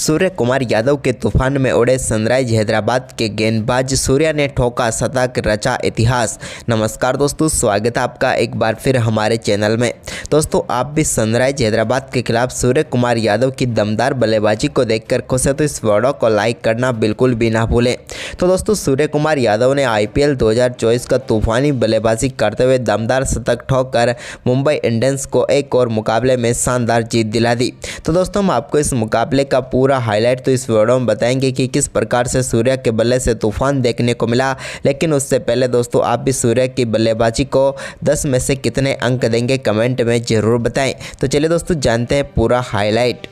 सूर्य कुमार यादव के तूफान में उड़े सनराइज हैदराबाद के गेंदबाज सूर्या ने ठोका शतक, रचा इतिहास। नमस्कार दोस्तों, स्वागत है आपका एक बार फिर हमारे चैनल में। दोस्तों, आप भी सनराइज हैदराबाद के खिलाफ सूर्य कुमार यादव की दमदार बल्लेबाजी को देखकर खुश है तो इस वीडियो को लाइक करना बिल्कुल भी ना भूलें। तो दोस्तों, सूर्य कुमार यादव ने IPL 2024 का तूफानी बल्लेबाजी करते हुए दमदार शतक ठोककर मुंबई इंडियंस को एक और मुकाबले में शानदार जीत दिला दी। तो दोस्तों, हम आपको इस मुकाबले का पूरा हाईलाइट तो इस वीडियो में बताएंगे कि किस प्रकार से सूर्या के बल्ले से तूफान देखने को मिला। लेकिन उससे पहले दोस्तों, आप भी सूर्या की बल्लेबाजी को 10 में से कितने अंक देंगे कमेंट में ज़रूर बताएं। तो चलिए दोस्तों, जानते हैं पूरा हाईलाइट।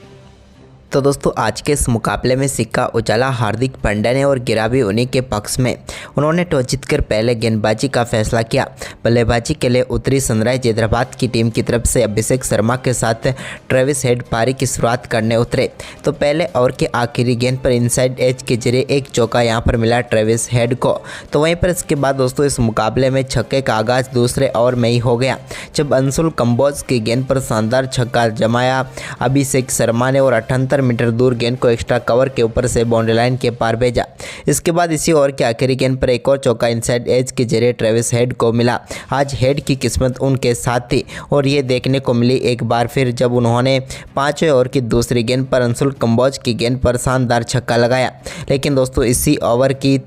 तो दोस्तों, आज के इस मुकाबले में सिक्का उछाला हार्दिक पांड्या ने और गिरा भी उन्हीं के पक्ष में। उन्होंने टॉस जीतकर पहले गेंदबाजी का फैसला किया। बल्लेबाजी के लिए उतरी सनराइज हैदराबाद की टीम की तरफ से अभिषेक शर्मा के साथ ट्रेविस हेड पारी की शुरुआत करने उतरे। तो पहले ओवर के आखिरी गेंद पर इनसाइड एज के जरिए एक चौका यहां पर मिला ट्रेविस हेड को। तो वहीं पर इसके बाद दोस्तों, इस मुकाबले में छक्के का आगाज दूसरे ओवर में ही हो गया, जब अंशुल कंबोज की गेंद पर शानदार छक्का जमाया अभिषेक शर्मा ने और 78 मीटर दूर गेंद को एक्स्ट्रा कवर के ऊपर से बाउंड्री लाइन के पार भेजा। इसके बाद इसी ओवर के आखिरी गेंद पर एक और चौका इनसाइड एज के जरिए ट्रेविस हेड को मिला। आज हेड की किस्मत उनके साथ थी और ये देखने को मिली एक बार फिर, जब उन्होंने 5वें ओवर की दूसरी गेंद पर अंशुल कंबोज की गेंद पर शानदार छक्का लगाया। लेकिन दोस्तों, इसी ओवर की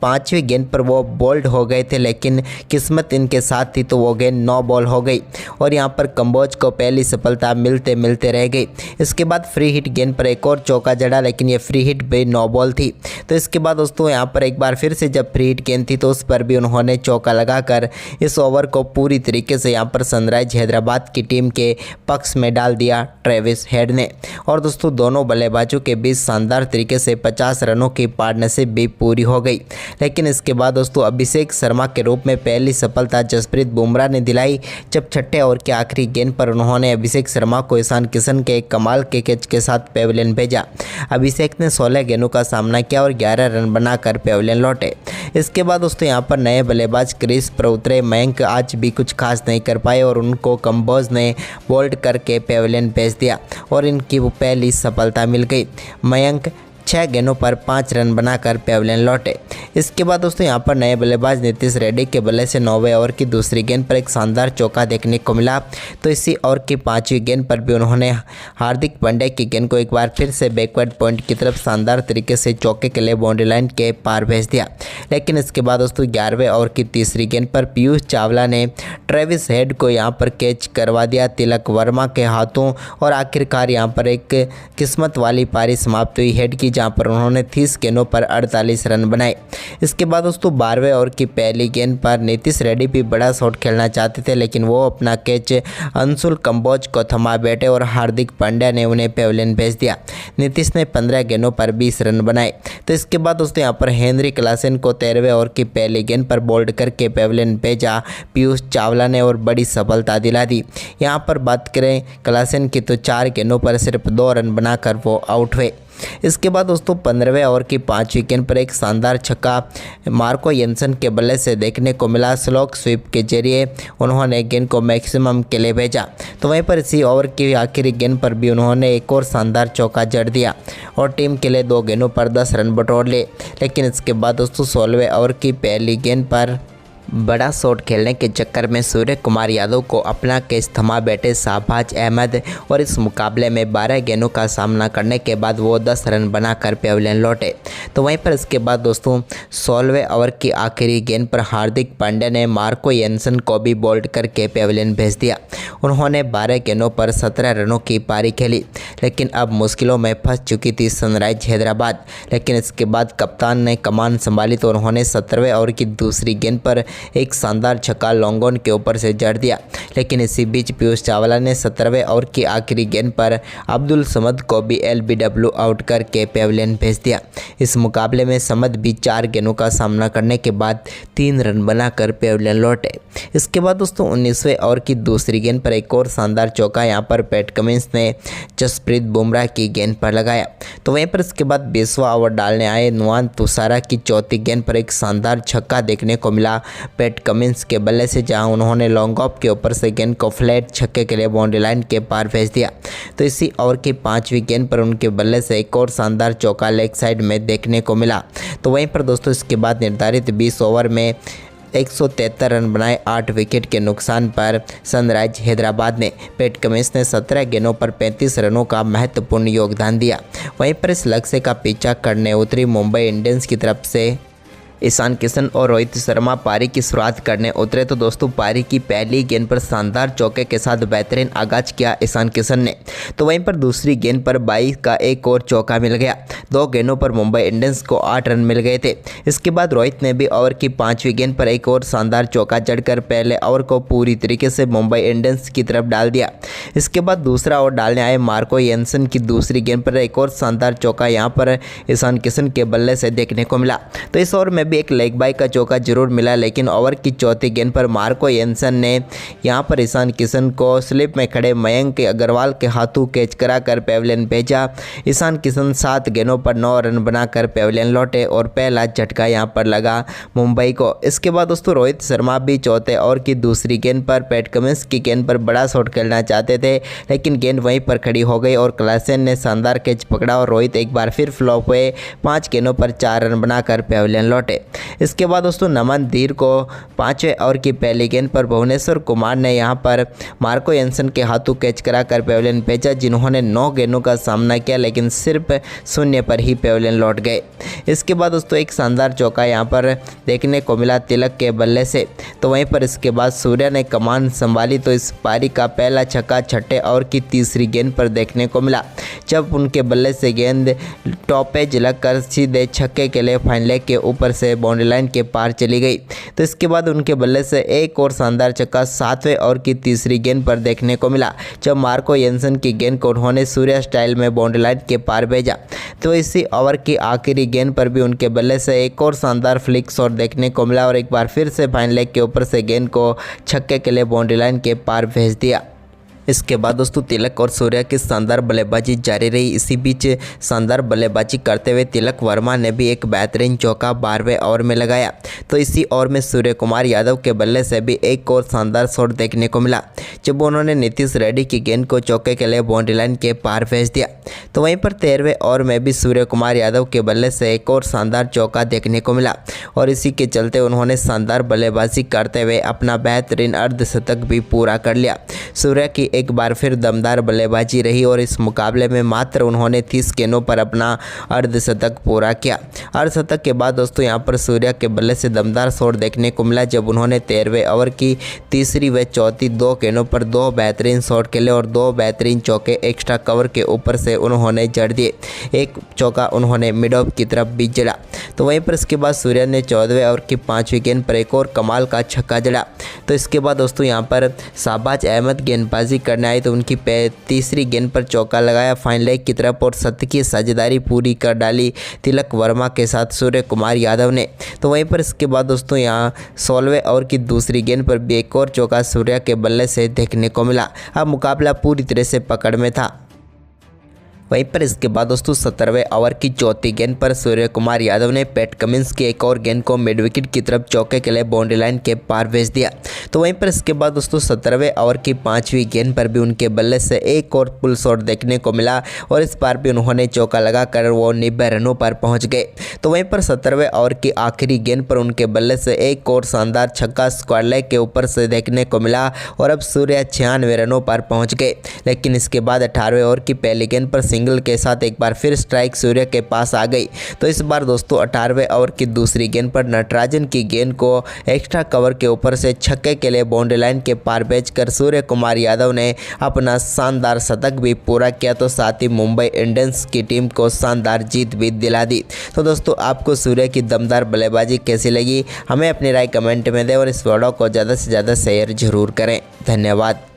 5वीं गेंद पर वो बोल्ड हो गए थे, लेकिन किस्मत इनके साथ थी तो वो गेंद 9 बॉल हो गई और यहाँ पर कंबोज को पहली सफलता मिलते मिलते रह गई। इसके बाद फ्री हिट गेंद पर एक और चौका जड़ा, लेकिन ये फ्री हिट भी 9 बॉल थी। तो इसके बाद दोस्तों, यहाँ पर एक बार फिर से जब फ्री हिट गेंद थी तो उस पर भी उन्होंने चौका लगाकर इस ओवर को पूरी तरीके से यहाँ पर सनराइज हैदराबाद की टीम के पक्ष में डाल दिया ट्रेविस हेड ने। और दोस्तों, दोनों बल्लेबाजों के बीच शानदार तरीके से 50 रनों की पार्टनरशिप भी पूरी हो गई। लेकिन इसके बाद दोस्तों, अभिषेक शर्मा के रूप में पहली सफलता जसप्रीत बुमराह ने दिलाई, जब 6ठे ओवर के आखिरी गेंद पर उन्होंने अभिषेक शर्मा को ईशान किशन के एक कमाल के कैच के साथ पेविलियन भेजा। अभिषेक ने 16 गेंदों का सामना किया और 11 रन बनाकर पेविलियन लौटे। इसके बाद दोस्तों, यहाँ पर नए बल्लेबाज क्रीज पर उतरे मयंक आज भी कुछ खास नहीं कर पाए और उनको कंबोज ने बोल्ड करके पेविलियन भेज दिया और इनकी वो पहली सफलता मिल गई। मयंक 6 गेंदों पर 5 रन बनाकर पेविलियन लौटे। इसके बाद दोस्तों, यहाँ पर नए बल्लेबाज नीतीश रेड्डी के बल्ले से 9वें ओवर की दूसरी गेंद पर एक शानदार चौका देखने को मिला। तो इसी ओवर की 5वीं गेंद पर भी उन्होंने हार्दिक पांड्या की गेंद को एक बार फिर से बैकवर्ड पॉइंट की तरफ शानदार तरीके से चौके के लिए बाउंड्री लाइन के पार भेज दिया। लेकिन इसके बाद दोस्तों, 11वें ओवर की तीसरी गेंद पर पीयूष चावला ने ट्रेविस हेड को यहाँ पर कैच करवा दिया तिलक वर्मा के हाथों और आखिरकार यहाँ पर एक किस्मत वाली पारी समाप्त हुई हेड की, जहाँ पर उन्होंने 30 गेंदों पर 48 रन बनाए। इसके बाद दोस्तों, 12वें ओवर की पहली गेंद पर नीतीश रेड्डी भी बड़ा शॉट खेलना चाहते थे, लेकिन वो अपना कैच अंशुल कंबोज को थमा बैठे और हार्दिक पांड्या ने उन्हें पेविलियन भेज दिया। नीतीश ने 15 गेंदों पर 20 रन बनाए। तो इसके बाद दोस्तों, यहाँ पर हेनरी क्लासेन को 13वें ओवर की पहली गेंद पर बोल्ड करके पेविलियन भेजा पीयूष चावला ने और बड़ी सफलता दिला दी। यहाँ पर बात करें क्लासेन की तो 4 गेंदों पर सिर्फ 2 रन बनाकर वो आउट हुए। इसके बाद दोस्तों, 15वें ओवर की 5वीं गेंद पर एक शानदार छक्का मार्को येंसन के बल्ले से देखने को मिला। स्लोक स्वीप के जरिए उन्होंने गेंद को मैक्सिमम के लिए भेजा। तो वहीं पर इसी ओवर की आखिरी गेंद पर भी उन्होंने एक और शानदार चौका जड़ दिया और टीम के लिए 2 गेंदों पर 10 रन बटोर लिए। लेकिन इसके बाद दोस्तों, 16वें ओवर की पहली गेंद पर बड़ा शॉट खेलने के चक्कर में सूर्य कुमार यादव को अपना कैच थमा बैठे शाहबाज अहमद और इस मुकाबले में 12 गेंदों का सामना करने के बाद वो 10 रन बनाकर पेविलियन लौटे। तो वहीं पर इसके बाद दोस्तों, 16वें ओवर की आखिरी गेंद पर हार्दिक पांड्या ने मार्को येंसन को भी बोल्ड करके पेविलियन भेज दिया। उन्होंने 12 गेंदों पर 17 रनों की पारी खेली, लेकिन अब मुश्किलों में फंस चुकी थी सनराइज हैदराबाद। लेकिन इसके बाद कप्तान ने कमान संभाली तो उन्होंने 17वें ओवर की दूसरी गेंद पर एक शानदार छक्का लॉन्गॉन के ऊपर से जड़ दिया। लेकिन इसी बीच पीयूष चावला ने 17वें ओवर की आखिरी गेंद पर अब्दुल समद को भी LBW आउट करके पेविलियन भेज दिया। इस मुकाबले में समद भी 4 गेंदों का सामना करने के बाद 3 रन बनाकर पेविलियन लौटे। इसके बाद दोस्तों, 19वें ओवर की दूसरी गेंद पर एक और शानदार चौका यहाँ पर पैट कमिंस ने जसप्रीत बुमराह की गेंद पर लगाया। तो वहीं पर इसके बाद 20वां ओवर डालने आए नुआन तुषारा की चौथी गेंद पर एक शानदार छक्का देखने को मिला पैट कमिंस के बल्ले से, जहां उन्होंने लॉन्ग ऑफ के ऊपर से गेंद को फ्लैट छक्के के लिए बाउंड्री लाइन के पार भेज दिया। तो इसी ओवर की 5वीं गेंद पर उनके बल्ले से एक और शानदार चौका लेग साइड में देखने को मिला। तो वहीं पर दोस्तों इसके बाद निर्धारित 20 ओवर में 173 रन बनाए 8 विकेट के नुकसान पर सनराइज हैदराबाद ने। पैट कमिंस ने 17 गेंदों पर 35 रनों का महत्वपूर्ण योगदान दिया। वहीं पर इस लक्ष्य का पीछा करने उतरी मुंबई इंडियंस की तरफ से ईशान किशन और रोहित शर्मा पारी की शुरुआत करने उतरे। तो दोस्तों पारी की पहली गेंद पर शानदार चौके के साथ बेहतरीन आगाज किया ईशान किशन ने। तो वहीं पर दूसरी गेंद पर 22 का एक और चौका मिल गया। 2 गेंदों पर मुंबई इंडियंस को 8 रन मिल गए थे। इसके बाद रोहित ने भी ओवर की 5वीं गेंद पर एक और शानदार चौका जड़कर पहले ओवर को पूरी तरीके से मुंबई इंडियंस की तरफ डाल दिया। इसके बाद दूसरा ओवर डालने आए मार्को येंसन की दूसरी गेंद पर एक और शानदार चौका यहां पर ईशान किशन के बल्ले से देखने को मिला। तो इस ओवर में भी एक लेग बाई का चौका जरूर मिला, लेकिन ओवर की 4थी गेंद पर मार्को येंसन ने यहां पर ईशान किशन को स्लिप में खड़े मयंक अग्रवाल के हाथों कैच कराकर पेविलियन भेजा। ईशान किशन 7 गेंदों पर 9 रन बनाकर पेविलियन लौटे और पहला झटका यहां पर लगा मुंबई को। इसके बाद दोस्तों रोहित शर्मा भी चौथे ओवर की दूसरी गेंद पर पैट कमिंस की गेंद पर बड़ा शॉट खेलना चाहते थे, लेकिन गेंद वहीं पर खड़ी हो गई और क्लासेन ने शानदार कैच पकड़ा और रोहित एक बार फिर फ्लॉप हुए। 5 गेंदों पर 4 रन बनाकर पेविलियन लौटे। इसके बाद दोस्तों नमन धीर को 5वें ओवर की पहली गेंद पर भुवनेश्वर कुमार ने यहां पर मार्को येंसन के हाथों कैच कराकर पेविलियन भेजा, जिन्होंने 9 गेंदों का सामना किया, लेकिन सिर्फ 0 पर ही पेविलियन लौट गए। इसके बाद दोस्तों एक शानदार चौका यहां पर देखने को मिला तिलक के बल्ले से। तो वहीं पर इसके बाद सूर्या ने कमान संभाली तो इस पारी का पहला छक्का 6ठे ओवर की तीसरी गेंद पर देखने को मिला, जब उनके बल्ले से गेंद टॉप पे झलक कर सीधे छक्के के लिए फाइन लेग के ऊपर से बाउंड्री लाइन के पार चली गई। तो इसके बाद उनके बल्ले से एक और शानदार छक्का 7वें ओवर की तीसरी गेंद पर देखने को मिला, जब मार्को येंसन की गेंद को उन्होंने सूर्या स्टाइल में बाउंड्री लाइन के पार भेजा। तो इसी ओवर की आखिरी गेंद पर भी उनके बल्ले से एक और शानदार फ्लिक शॉट देखने को मिला और एक बार फिर से फाइन लेग के ऊपर से गेंद को छक्के के लिए बाउंड्री लाइन के पार भेज दिया। इसके बाद दोस्तों तिलक और सूर्या की शानदार बल्लेबाजी जारी रही। इसी बीच शानदार बल्लेबाजी करते हुए तिलक वर्मा ने भी एक बेहतरीन चौका 12वें ओवर में लगाया। तो इसी ओवर में सूर्य कुमार यादव के बल्ले से भी एक और शानदार शॉट देखने को मिला, जब उन्होंने नीतीश रेड्डी की गेंद को चौके के लिए बाउंड्री लाइन के पार भेज दिया। तो वहीं पर 13वें ओवर में भी सूर्य कुमार यादव के बल्ले से एक और शानदार चौका देखने को मिला और इसी के चलते उन्होंने शानदार बल्लेबाजी करते हुए अपना बेहतरीन अर्धशतक भी पूरा कर लिया। सूर्या की एक बार फिर दमदार बल्लेबाजी रही और इस मुकाबले में मात्र उन्होंने 30 गेंदों पर अपना अर्धशतक पूरा किया। अर्धशतक के बाद दोस्तों यहां पर सूर्या के बल्ले से दमदार शॉट देखने को मिला, जब उन्होंने 13वें ओवर की तीसरी व चौथी 2 गेंदों पर 2 बेहतरीन शॉट खेले और 2 बेहतरीन चौके एक्स्ट्रा कवर के ऊपर से उन्होंने जड़ दिए। एक चौका उन्होंने मिड ऑफ की तरफ भी जड़ा। तो वहीं पर इसके बाद सूर्या ने 14वें ओवर की 5वीं गेंद पर एक और कमाल का छक्का जड़ा। तो इसके बाद दोस्तों यहां पर शाहबाज अहमद गेंदबाजी करने आई तो उनकी तीसरी गेंद पर चौका लगाया फाइन लेग की तरफ और शतकीय साझेदारी पूरी कर डाली तिलक वर्मा के साथ सूर्य कुमार यादव ने। तो वहीं पर इसके बाद दोस्तों यहां 16वें ओवर की दूसरी गेंद पर भी एक और चौका सूर्या के बल्ले से देखने को मिला। अब मुकाबला पूरी तरह से पकड़ में था। वहीं पर इसके बाद दोस्तों 17वें ओवर की चौथी गेंद पर सूर्य कुमार यादव ने पैट कमिंस की एक और गेंद को मिड विकेट की तरफ चौके के लिए बाउंड्री लाइन के पार भेज दिया। तो वहीं पर इसके बाद दोस्तों 17वें ओवर की 5वीं गेंद पर भी उनके बल्ले से एक और पुल शॉट देखने को मिला और इस बार भी उन्होंने चौका लगाकर वो 90 रनों पर पहुंच गए। तो वहीं पर 17वें ओवर की आखिरी गेंद पर उनके बल्ले से एक और शानदार छक्का स्क्वायर लेग के ऊपर से देखने को मिला और अब सूर्या 96 रनों पर पहुँच गए। लेकिन इसके बाद 18वें ओवर की पहली गेंद पर सिंगल के साथ एक बार फिर स्ट्राइक सूर्य के पास आ गई। तो इस बार दोस्तों 18वें ओवर की दूसरी गेंद पर नटराजन की गेंद को एक्स्ट्रा कवर के ऊपर से छक्के के लिए बाउंड्री लाइन के पार भेजकर सूर्य कुमार यादव ने अपना शानदार शतक भी पूरा किया। तो साथ ही मुंबई इंडियंस की टीम को शानदार जीत भी दिला दी। तो दोस्तों आपको सूर्य की दमदार बल्लेबाजी कैसी लगी, हमें अपनी राय कमेंट में दें और इस वीडियो को ज़्यादा से ज़्यादा शेयर जरूर करें। धन्यवाद।